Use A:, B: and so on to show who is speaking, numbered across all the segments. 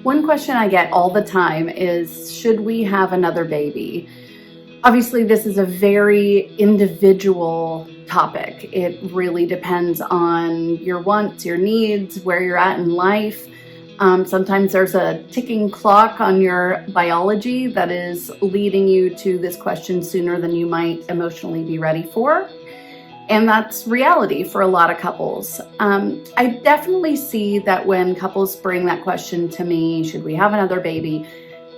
A: One question I get all the time is, should we have another baby? Obviously, this is a very individual topic. It really depends on your wants, your needs, where you're at in life. Sometimes there's a ticking clock on your biology that is leading you to this question sooner than you might emotionally be ready for. And that's reality for a lot of couples. I definitely see that when couples bring that question to me, should we have another baby?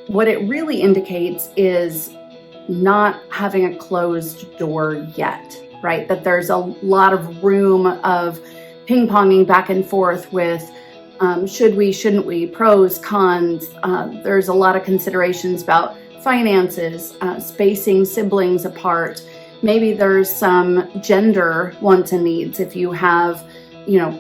A: What it really indicates is not having a closed door yet, right? That there's a lot of room of ping-ponging back and forth with should we, shouldn't we, pros, cons. There's a lot of considerations about finances, spacing siblings apart. Maybe there's some gender wants and needs if you have,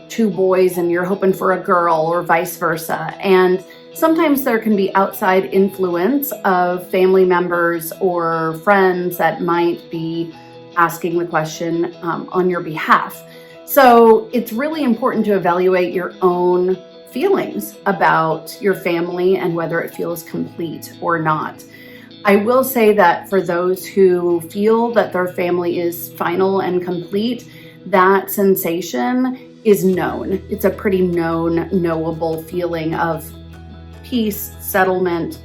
A: two boys and you're hoping for a girl or vice versa. And sometimes there can be outside influence of family members or friends that might be asking the question on your behalf. So it's really important to evaluate your own feelings about your family and whether it feels complete or not. I will say that for those who feel that their family is final and complete, that sensation is known. It's a pretty knowable feeling of peace, settlement,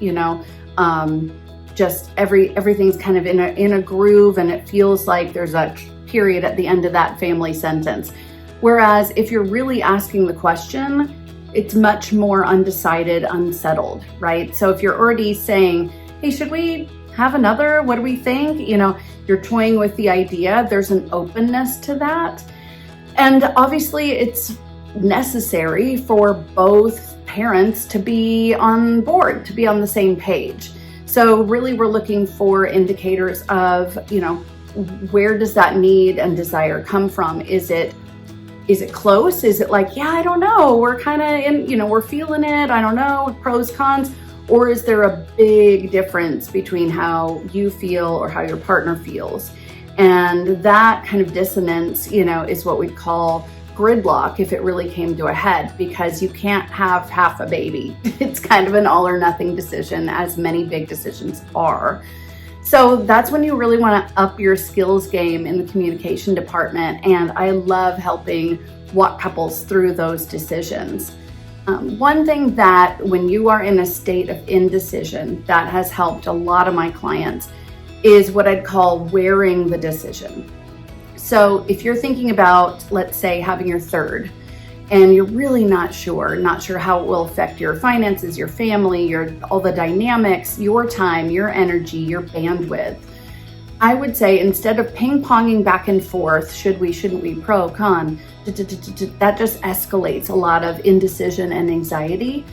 A: just everything's kind of in a groove, and it feels like there's a period at the end of that family sentence. Whereas if you're really asking the question, it's much more undecided, unsettled, right? So if you're already saying, hey, should we have another? What do we think? You're toying with the idea. There's an openness to that. And obviously it's necessary for both parents to be on board, to be on the same page. So really we're looking for indicators of, where does that need and desire come from? Is it close? Is it like, yeah, I don't know. We're kind of in, we're feeling it. I don't know, pros, cons. Or is there a big difference between how you feel or how your partner feels? And that kind of dissonance, is what we'd call gridlock if it really came to a head, because you can't have half a baby. It's kind of an all or nothing decision, as many big decisions are. So that's when you really want to up your skills game in the communication department. And I love helping walk couples through those decisions. One thing that when you are in a state of indecision, that has helped a lot of my clients, is what I'd call wearing the decision. So if you're thinking about, let's say, having your third, and you're really not sure how it will affect your finances, your family, all the dynamics, your time, your energy, your bandwidth, I would say instead of ping-ponging back and forth, should we, shouldn't we, pro, con, that just escalates a lot of indecision and anxiety.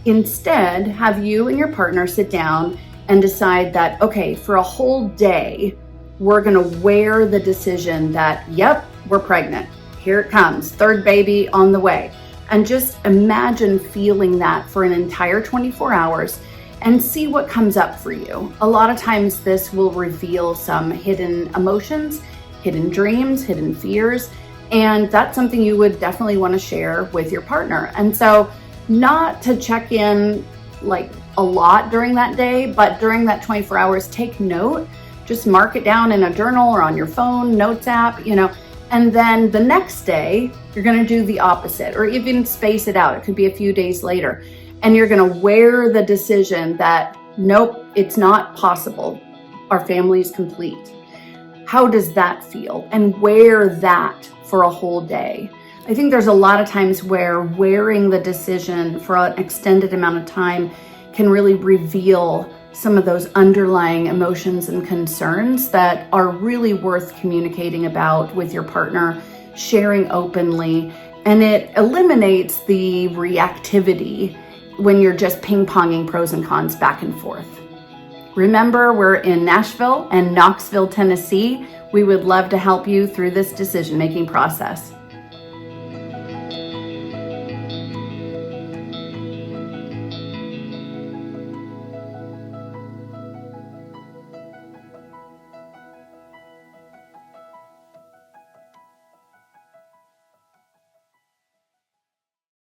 A: Instead, have you and your partner sit down and decide that, okay, for a whole day, we're gonna wear the decision that, yep, we're pregnant. Here it comes, third baby on the way. And just imagine feeling that for an entire 24 hours and see what comes up for you. A lot of times this will reveal some hidden emotions, hidden dreams, hidden fears, and that's something you would definitely want to share with your partner. And so not to check in like a lot during that day, but during that 24 hours, take note, just mark it down in a journal or on your phone, notes app, and then the next day, you're gonna do the opposite, or even space it out. It could be a few days later. And you're gonna wear the decision that, nope, it's not possible. Our family is complete. How does that feel? And wear that for a whole day. I think there's a lot of times where wearing the decision for an extended amount of time can really reveal some of those underlying emotions and concerns that are really worth communicating about with your partner, sharing openly, and it eliminates the reactivity when you're just ping-ponging pros and cons back and forth. Remember, we're in Nashville and Knoxville, Tennessee. We would love to help you through this decision-making process.